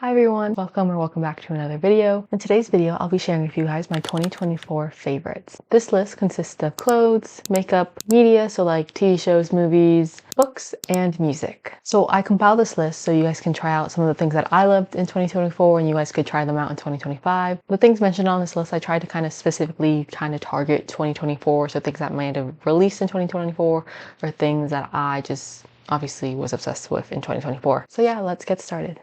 Hi everyone, welcome or welcome back to another video. In today's video, I'll be sharing with you guys my 2024 favorites. This list consists of clothes, makeup, media, so like TV shows, movies, books, and music. So I compiled this list so you guys can try out some of the things that I loved in 2024 and you guys could try them out in 2025. The things mentioned on this list, I tried to kind of specifically target 2024, so things that might have released in 2024 or things that I just obviously was obsessed with in 2024. So yeah, let's get started.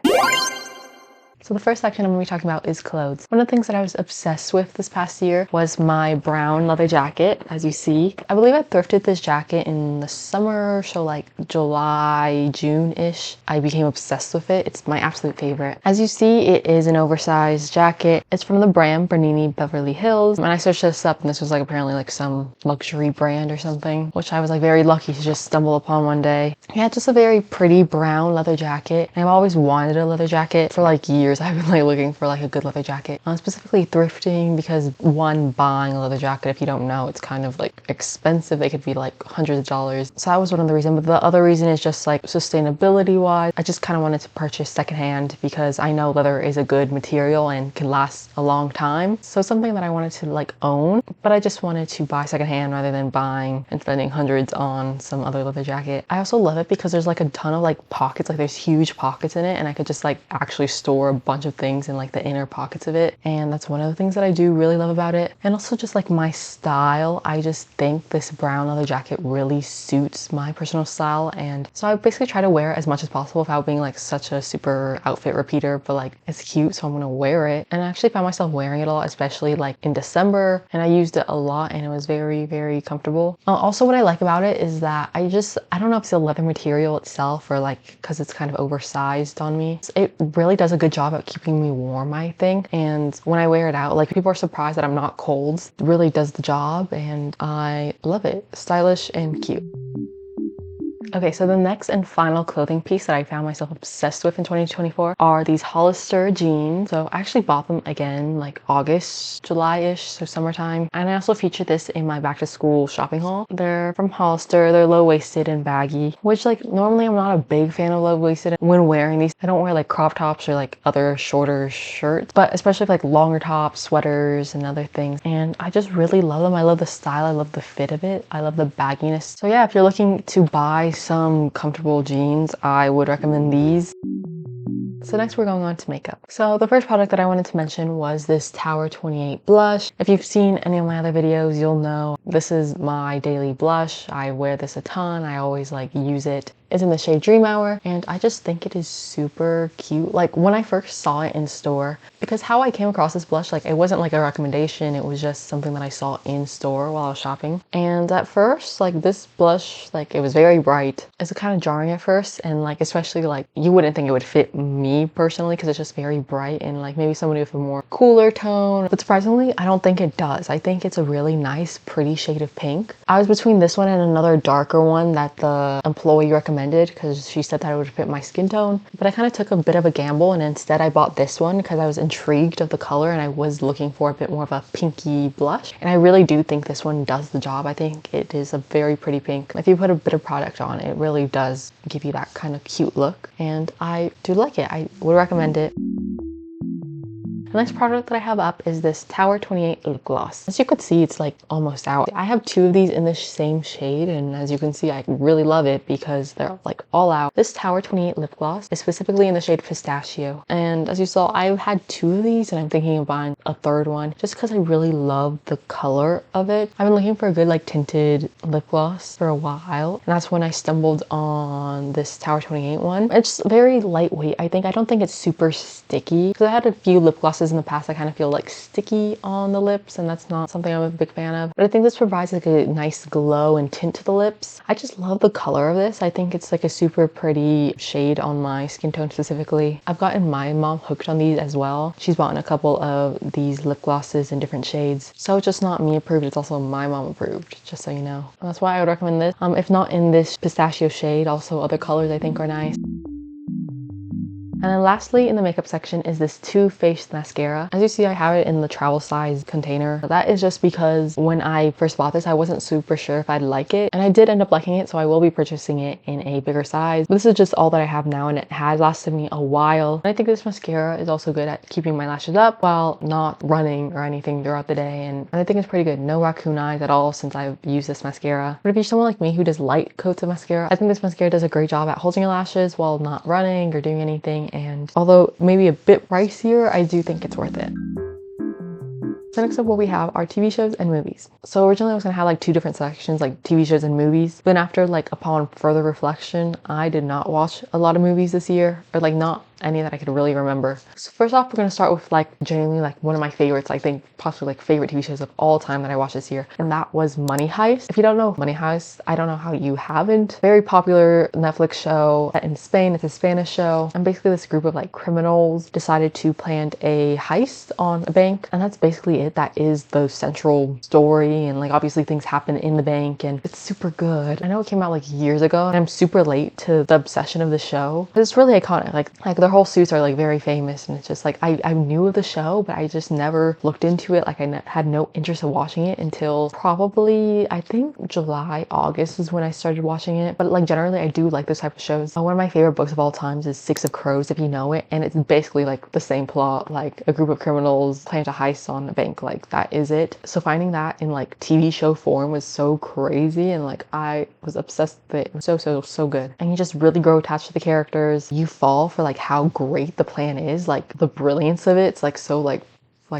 So the first section I'm going to be talking about is clothes. One of the things that I was obsessed with this past year was my brown leather jacket, as you see. I believe I thrifted this jacket in the summer, so like July, June-ish. I became obsessed with it. It's my absolute favorite. As you see, it is an oversized jacket. It's from the brand Bernini Beverly Hills. And I searched this up and this was like apparently like some luxury brand or something, which I was like very lucky to just stumble upon one day. Yeah, just a very pretty brown leather jacket. And I've always wanted a leather jacket for like years. I've been like looking for like a good leather jacket. Specifically thrifting because one, buying a leather jacket, if you don't know, it's kind of like expensive. They could be like hundreds of dollars. So that was one of the reasons. But the other reason is just like sustainability wise. I just kind of wanted to purchase secondhand because I know leather is a good material and can last a long time. So something that I wanted to like own, but I just wanted to buy secondhand rather than buying and spending hundreds on some other leather jacket. I also love it because there's like a ton of like pockets, like there's huge pockets in it and I could just like actually store a bunch of things in like the inner pockets of it, and that's one of the things that I do really love about it. And also just like my style, I just think this brown leather jacket really suits my personal style, and so I basically try to wear it as much as possible without being like such a super outfit repeater, but like it's cute, so I'm gonna wear it. And I actually found myself wearing it a lot, especially like in December, and I used it a lot and it was very comfortable. Also what I like about it is that I don't know if it's the leather material itself or like because it's kind of oversized on me. It really does a good job at keeping me warm, I think. And when I wear it out, like people are surprised that I'm not cold. It really does the job and I love it. Stylish and cute. Okay, so the next and final clothing piece that I found myself obsessed with in 2024 are these Hollister jeans. So I actually bought them again like August, July-ish, so summertime. And I also featured this in my back to school shopping haul. They're from Hollister, they're low-waisted and baggy, which like normally I'm not a big fan of low-waisted when wearing these. I don't wear like crop tops or like other shorter shirts, but especially like longer tops, sweaters and other things. And I just really love them. I love the style, I love the fit of it, I love the bagginess. So yeah, if you're looking to buy some comfortable jeans, I would recommend these. So next we're going on to makeup. So the first product that I wanted to mention was this Tower 28 blush. If you've seen any of my other videos, you'll know this is my daily blush. I wear this a ton. I always like use it. It's in the shade Dream Hour and I just think it is super cute. Like when I first saw it in store, because how I came across this blush, like it wasn't like a recommendation, it was just something that I saw in store while I was shopping. And at first, like this blush, like it was very bright. It's kind of jarring at first, and like especially like you wouldn't think it would fit me personally because it's just very bright and like maybe somebody with a more cooler tone. But surprisingly, I don't think it does. I think it's a really nice, pretty shade of pink. I was between this one and another darker one that the employee recommended because she said that it would fit my skin tone, but I kind of took a bit of a gamble and instead I bought this one because I was intrigued of the color and I was looking for a bit more of a pinky blush, and I really do think this one does the job. I think it is a very pretty pink. If you put a bit of product on, it really does give you that kind of cute look, and I do like it. I would recommend it. The next product that I have up is this Tower 28 lip gloss. As you could see, it's like almost out. I have two of these in the same shade, and as you can see, I really love it because they're like all out. This Tower 28 lip gloss is specifically in the shade Pistachio, and as you saw, I've had two of these and I'm thinking of buying a third one just because I really love the color of it. I've been looking for a good like tinted lip gloss for a while, and that's when I stumbled on this Tower 28 one. It's very lightweight, I think. I don't think it's super sticky because I had a few lip glosses in the past I kind of feel like sticky on the lips, and that's not something I'm a big fan of. But I think this provides like a nice glow and tint to the lips. I just love the color of this. I think it's like a super pretty shade on my skin tone specifically. I've gotten my mom hooked on these as well. She's bought a couple of these lip glosses in different shades. So it's just not me approved, it's also my mom approved, just so you know. And that's why I would recommend this. If not in this pistachio shade, also other colors I think are nice. And then lastly in the makeup section is this Too Faced mascara. As you see, I have it in the travel size container. That is just because when I first bought this, I wasn't super sure if I'd like it, and I did end up liking it, so I will be purchasing it in a bigger size. But this is just all that I have now, and it has lasted me a while. And I think this mascara is also good at keeping my lashes up while not running or anything throughout the day, and I think it's pretty good. No raccoon eyes at all since I've used this mascara. But if you're someone like me who does light coats of mascara, I think this mascara does a great job at holding your lashes while not running or doing anything, and although maybe a bit pricier, I do think it's worth it. So next up what we have are TV shows and movies. So originally I was gonna have like two different sections, like TV shows and movies. But after like upon further reflection, I did not watch a lot of movies this year, or like not any that I could really remember. So first off, we're gonna start with like genuinely like one of my favorites, I think possibly like favorite TV shows of all time that I watched this year, and that was Money Heist. If you don't know Money Heist, I don't know how you haven't. Very popular Netflix show set in Spain. It's a Spanish show, and basically this group of like criminals decided to plan a heist on a bank, and that's basically it. That is the central story, and like obviously things happen in the bank, and it's super good. I know it came out like years ago, and I'm super late to the obsession of the show. It's really iconic. Like their whole suits are like very famous, and it's just like I knew of the show, but I just never looked into it. Like I had no interest in watching it until probably I think July, August is when I started watching it. But like generally I do like this type of shows. One of my favorite books of all times is Six of Crows, if you know it, and it's basically like the same plot, like a group of criminals plan to heist on a bank. Like that is it. So finding that in like TV show form was so crazy, and like I was obsessed with it. It was so good, and you just really grow attached to the characters. You fall for like how great the plan is, like the brilliance of it. It's like so like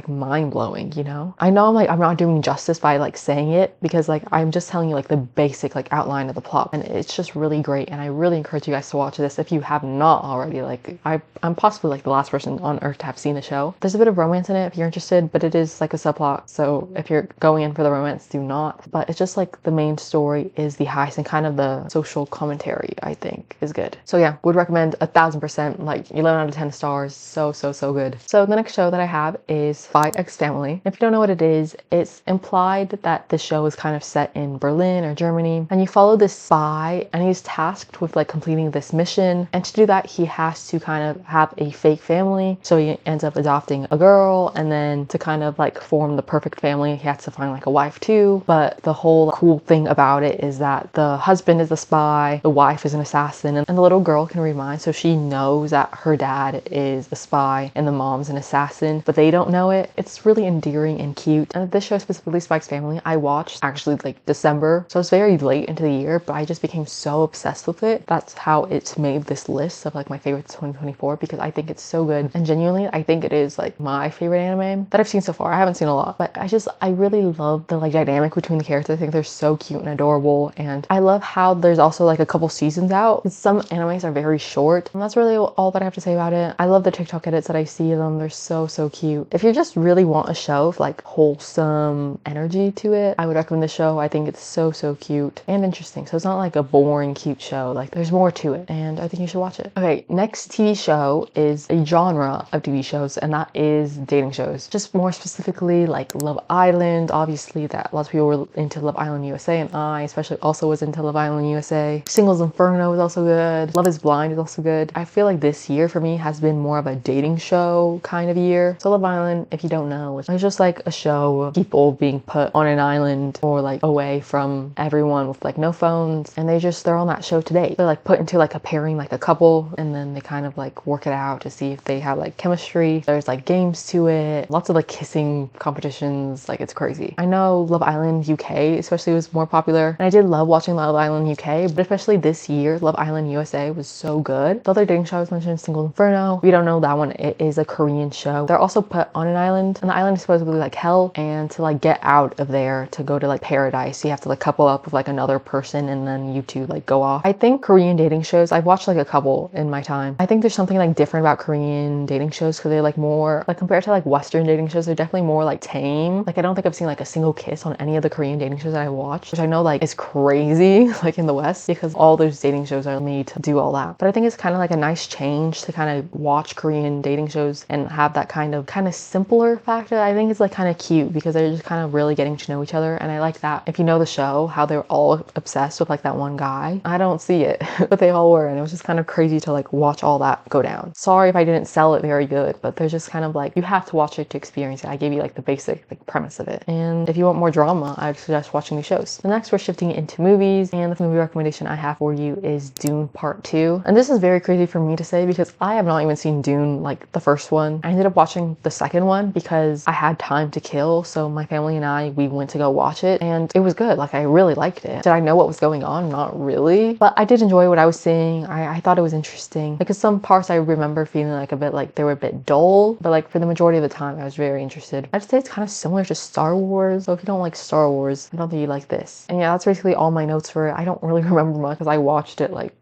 mind-blowing, you know? I know I'm not doing justice by like saying it, because like I'm just telling you like the basic like outline of the plot, and it's just really great, and I really encourage you guys to watch this if you have not already. Like I'm possibly like the last person on earth to have seen the show. There's a bit of romance in it if you're interested, but it is like a subplot, so if you're going in for the romance, do not. But it's just like the main story is the heist, and kind of the social commentary I think is good. So yeah, would recommend 1000%, like 11 out of 10 stars. So good. So the next show that I have is Spy X Family. If you don't know what it is, it's implied that the show is kind of set in Berlin or Germany, and you follow this spy, and he's tasked with like completing this mission, and to do that he has to kind of have a fake family. So he ends up adopting a girl, and then to kind of like form the perfect family he has to find like a wife too. But the whole cool thing about it is that the husband is a spy, the wife is an assassin, and the little girl can read minds, so she knows that her dad is a spy and the mom's an assassin, but they don't know it. It's really endearing and cute. And this show, specifically Spy X Family, I watched actually like December, so it's very late into the year, but I just became so obsessed with it. That's how it's made this list of like my favorites 2024, because I think it's so good, and genuinely I think it is like my favorite anime that I've seen so far. I haven't seen a lot, but I really love the like dynamic between the characters. I think they're so cute and adorable, and I love how there's also like a couple seasons out. Some animes are very short, and that's really all that I have to say about it. I love the TikTok edits that I see of them. They're so cute. If you're just really want a show with like wholesome energy to it, I would recommend the show. I think it's so cute and interesting. So it's not like a boring cute show. Like there's more to it, and I think you should watch it. Okay, next TV show is a genre of TV shows, and that is dating shows. Just more specifically like Love Island. Obviously that lots of people were into Love Island USA, and I especially also was into Love Island USA. Singles Inferno is also good. Love is Blind is also good. I feel like this year for me has been more of a dating show kind of year. So Love Island, if you don't know, it's just like a show of people being put on an island or like away from everyone with like no phones, and they're on that show today. They're like put into like a pairing, like a couple, and then they kind of like work it out to see if they have like chemistry. There's like games to it, lots of like kissing competitions, like it's crazy. I know Love Island UK especially was more popular, and I did love watching Love Island UK, but especially this year Love Island USA was so good. The other dating show I was mentioned, Single Inferno. If you don't know that one, it is a Korean show. They're also put on an island, and the island is supposedly like hell, and to like get out of there to go to like paradise, you have to like couple up with like another person, and then you two like go off. I think Korean dating shows, I've watched like a couple in my time. I think there's something like different about Korean dating shows, because they're like more like, compared to like Western dating shows, they're definitely more like tame. Like I don't think I've seen like a single kiss on any of the Korean dating shows that I watched, which I know like is crazy like in the West, because all those dating shows are made to do all that. But I think it's kind of like a nice change to kind of watch Korean dating shows and have that kind of simple simpler factor. I think it's like kind of cute because they're just kind of really getting to know each other, and I like that. If you know the show, how they're all obsessed with like that one guy. I don't see it, but they all were, and it was just kind of crazy to like watch all that go down. Sorry if I didn't sell it very good, but they're just kind of like, you have to watch it to experience it. I gave you like the basic like premise of it, and if you want more drama, I'd suggest watching these shows. So next we're shifting into movies, and the movie recommendation I have for you is Dune Part 2. And this is very crazy for me to say because I have not even seen Dune, like the first one. I ended up watching the second one because I had time to kill, so my family and I, we went to go watch it, and it was good. Like, I really liked it. Did I know what was going on? Not really, but I did enjoy what I was seeing. I thought it was interesting because some parts I remember feeling like a bit like they were a bit dull, but like for the majority of the time I was very interested. I'd say it's kind of similar to Star Wars, so if you don't like Star Wars, I don't think you like this. And yeah, that's basically all my notes for it. I don't really remember much because I watched it like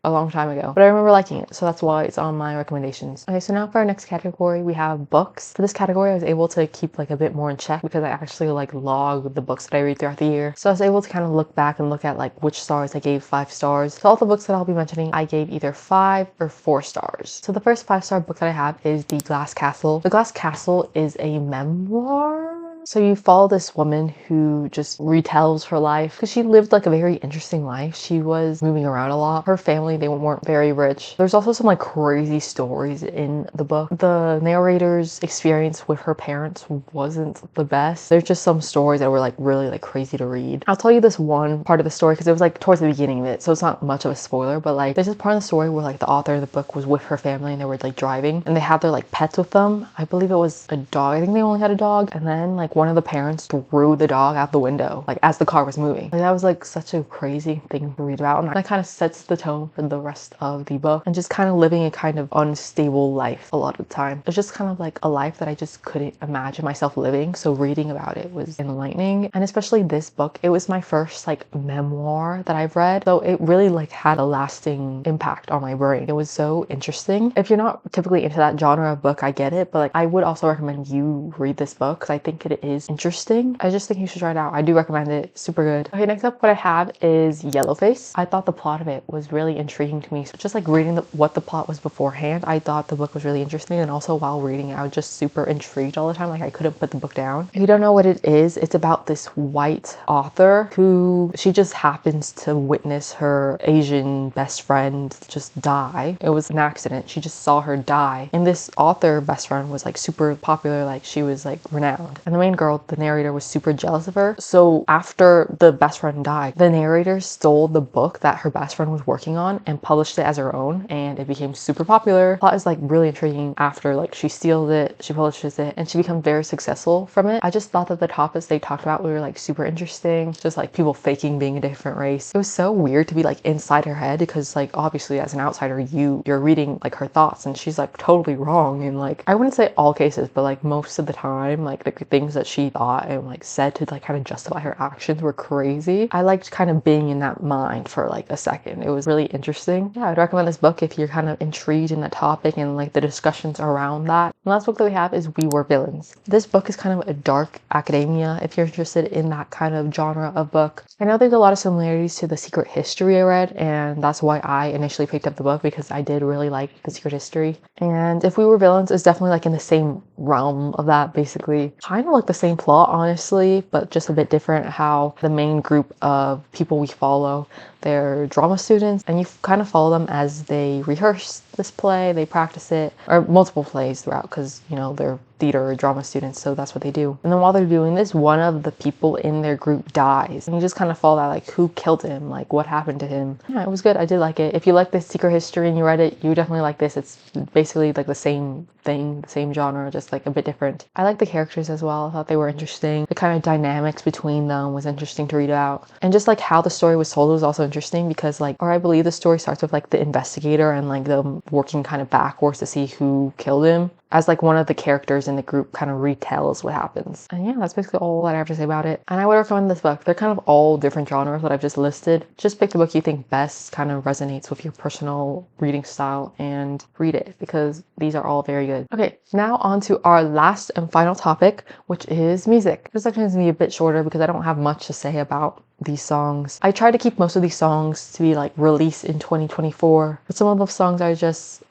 a long time ago, but I remember liking it, so that's why it's on my recommendations. Okay, so now for our next category, we have books. For this category, I was able to keep like a bit more in check because I actually like log the books that I read throughout the year. So I was able to kind of look back and look at like which stars I gave 5 stars. So all the books that I'll be mentioning, I gave either 5 or 4 stars. So the first 5-star book that I have is The Glass Castle. The Glass Castle is a memoir. So you follow this woman who just retells her life because she lived like a very interesting life. She was moving around a lot. Her family, they weren't very rich. There's also some like crazy stories in the book. The narrator's experience with her parents wasn't the best. There's just some stories that were like really like crazy to read. I'll tell you this one part of the story because it was like towards the beginning of it, so it's not much of a spoiler, but like there's this part of the story where like the author of the book was with her family and they were like driving and they had their like pets with them. I believe it was a dog. I think they only had a dog, and then like one of the parents threw the dog out the window like as the car was moving. Like, that was like such a crazy thing to read about, and that kind of sets the tone for the rest of the book, and just kind of living a kind of unstable life a lot of the time. It's just kind of like a life that I just couldn't imagine myself living, so reading about it was enlightening. And especially this book, it was my first like memoir that I've read, so it really like had a lasting impact on my brain. It was so interesting. If you're not typically into that genre of book, I get it, but like I would also recommend you read this book because I think it is interesting. I just think you should try it out. I do recommend it. Super good. Okay, next up what I have is Yellowface. I thought the plot of it was really intriguing to me. So just like reading what the plot was beforehand, I thought the book was really interesting, and also while reading it, I was just super intrigued all the time. Like I couldn't put the book down. If you don't know what it is, it's about this white author who she just happens to witness her Asian best friend just die. It was an accident. She just saw her die. And this author best friend was like super popular, like she was like renowned. And the main girl, the narrator, was super jealous of her. So after the best friend died, the narrator stole the book that her best friend was working on and published it as her own, and it became super popular. The plot is like really intriguing. After like she steals it, she publishes it, and she becomes very successful from it. I just thought that the topics they talked about were like super interesting. Just like people faking being a different race. It was so weird to be like inside her head because like obviously as an outsider you're reading like her thoughts, and she's like totally wrong in like, I wouldn't say all cases, but like most of the time, like the things that she thought and like said to like kind of justify her actions were crazy. I liked kind of being in that mind for like a second. It was really interesting. Yeah, I'd recommend this book if you're kind of intrigued in that topic and like the discussions around that. The last book that we have is We Were Villains. This book is kind of a dark academia if you're interested in that kind of genre of book. I know there's a lot of similarities to The Secret History I read, and that's why I initially picked up the book, because I did really like The Secret History. And If We Were Villains is definitely like in the same realm of that, basically. Kind of like the same plot, honestly, but just a bit different. How the main group of people we follow, they're drama students, and you kind of follow them as they rehearse this play, they practice it, or multiple plays throughout, because you know they're theater or drama students, so that's what they do. And then while they're doing this, one of the people in their group dies, and you just kind of follow that, like who killed him, like what happened to him. Yeah, it was good. I did like it. If you like The Secret History and you read it, you definitely like this. It's basically like the same thing, the same genre, just like a bit different. I like the characters as well. I thought they were interesting. The kind of dynamics between them was interesting to read about, and just like how the story was told was also interesting, because like, or I believe the story starts with like the investigator and like them working kind of backwards to see who killed him, as like one of the characters in the group kind of retells what happens. And yeah, that's basically all that I have to say about it. And I would recommend this book. They're kind of all different genres that I've just listed. Just pick the book you think best kind of resonates with your personal reading style and read it, because these are all very good. Okay, now on to our last and final topic, which is music. This section is going to be a bit shorter because I don't have much to say about these songs. I tried to keep most of these songs to be like released in 2024, but some of the songs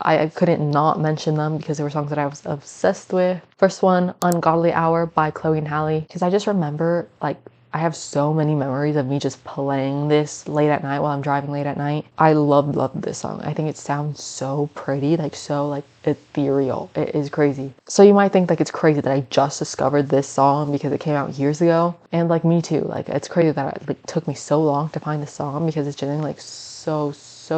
I couldn't not mention them because they were songs that I was obsessed with. First one, Ungodly Hour by Chloe and Halle, because I just remember like I have so many memories of me just playing this late at night while I'm driving late at night. I love this song. I think it sounds so pretty, like so like ethereal. It is crazy. So you might think like it's crazy that I just discovered this song because it came out years ago. And like me too, like it's crazy that it like, took me so long to find this song because it's genuinely like so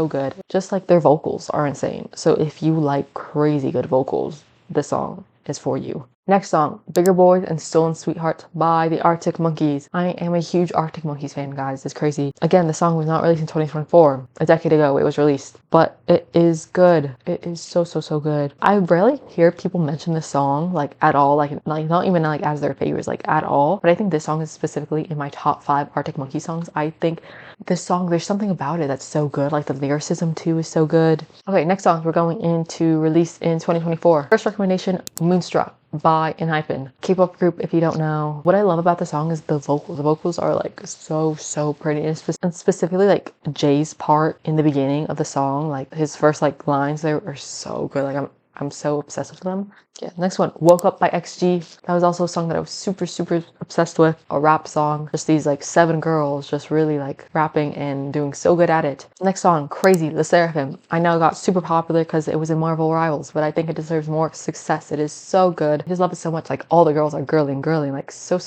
good. Just like their vocals are insane. So if you like crazy good vocals, this song is for you. Next song, Bigger Boys and Stolen Sweetheart by the Arctic Monkeys. I am a huge Arctic Monkeys fan, guys. It's crazy. Again, the song was not released in 2024. A decade ago, it was released. But it is good. It is so good. I rarely hear people mention this song, like, at all. Like not even, like, as their favorites, like, at all. But I think this song is specifically in my top 5 Arctic Monkeys songs. I think this song, there's something about it that's so good. Like, the lyricism, too, is so good. Okay, next song, we're going into release in 2024. First recommendation, Moonstruck by Enhypen, K-pop group if you don't know. What I love about the song is the vocals. The vocals are like so pretty, and specifically like Jay's part in the beginning of the song, like his first like lines there are so good. Like I'm so obsessed with them. Yeah, next one, Woke Up by XG. That was also a song that I was super obsessed with. A rap song. Just these like 7 girls just really like rapping and doing so good at it. Next song, Crazy, The Seraphim. I know it got super popular because it was in Marvel Rivals, but I think it deserves more success. It is so good. I just love it so much. Like all the girls are girly and girly, like so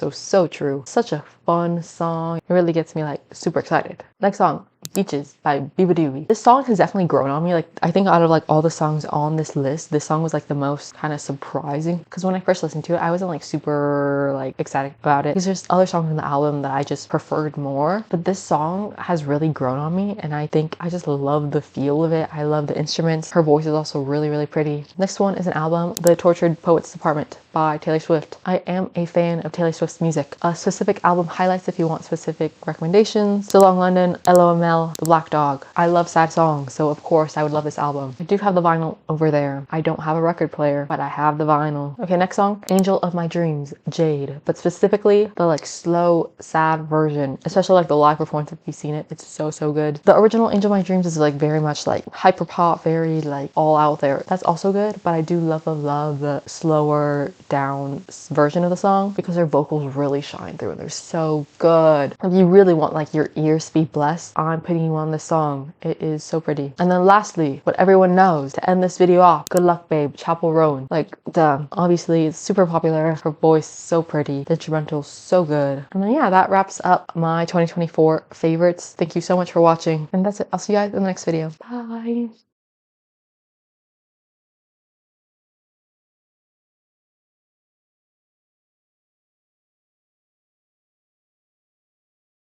true. Such a fun song. It really gets me like super excited. Next song, Beaches by Bibadooey. This song has definitely grown on me. Like I think out of like all the songs on this list, this song was like the most kind of surprising because when I first listened to it, I wasn't like super like ecstatic about it because there's other songs in the album that I just preferred more. But this song has really grown on me, and I think I just love the feel of it. I love the instruments. Her voice is also really pretty. Next one is an album, The Tortured Poets Department by Taylor Swift. I am a fan of Taylor Swift's music. Specific album highlights if you want specific recommendations. So Long London, LOML, The Black Dog. I love sad songs, so of course I would love this album. I do have the vinyl over there. I don't have a record player, but I have the vinyl. Okay, next song, Angel of My Dreams, Jade. But specifically the like slow, sad version, especially like the live performance if you've seen it. It's so good. The original Angel of My Dreams is like very much like hyper pop, very like all out there. That's also good, but I do love the slower down version of the song because their vocals really shine through and they're so good. If you really want like your ears to be blessed, I'm putting you on this song. It is so pretty. And then lastly, what everyone knows to end this video off, Good Luck Babe, Chapel Roan. Like duh, obviously it's super popular. Her voice so pretty, the instrumental so good. And then yeah, that wraps up my 2024 favorites. Thank you so much for watching, and that's it. I'll see you guys in the next video. Bye.